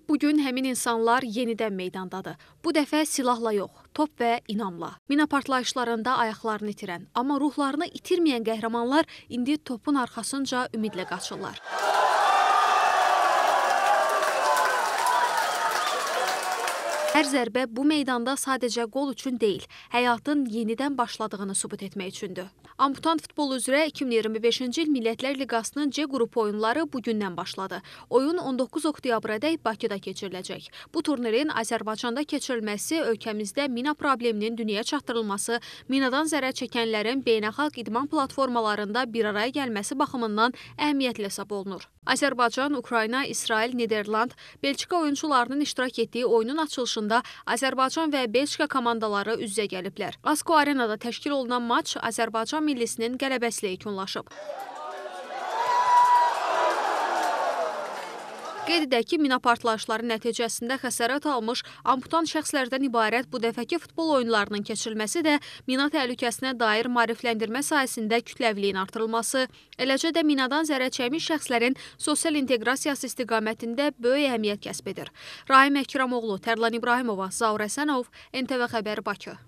Bugün həmin insanlar yenidən meydandadır. Bu dəfə silahla yox, top və inamla. Mina partlayışlarında ayaqlarını itirən, amma ruhlarını itirməyən qəhrəmanlar indi topun arxasınca ümidlə qaçırlar. Hər zərbə bu meydanda sadəcə qol üçün deyil, həyatın yenidən başladığını sübut etmək üçündür. Amputant futbol üzrə 2025-ci il Millətlər Liqasının C qrupu oyunları bugündən başladı. Oyun 19 oktyabrədək Bakıda keçiriləcək. Bu turnirin Azərbaycanda keçirilməsi ölkəmizdə mina probleminin dünyaya çatdırılması, minadan zərər çəkənlərin beynəlxalq idman platformalarında bir araya gəlməsi baxımından əhəmiyyətli hesab olunur. Azərbaycan, Ukrayna, İsrail, Niderland, Belçika oyunçularının iştirak etdiyi oyunun açılışında Azərbaycan və Belçika komandaları üz-üzə gəliblər. Asko Arenada təşkil olunan maç Azərbaycan millisinin qələbəsi ilə yekunlaşıb. Qeyd edək ki, mina partlayışları nəticəsində xəsarət almış amputant şəxslərdən ibarət bu dəfəki futbol oyunlarının keçirilməsi də mina təhlükəsinə dair maarifləndirmə sahəsində kütləviliyin artırılması, eləcə də minadan zərər çəkmiş şəxslərin sosial inteqrasiyası istiqamətində böyük əhəmiyyət kəsb edir. Rahim Əkramoğlu, Tərlan İbrahimova, Zaur Həsənov, NTV Xəbər, Bakı.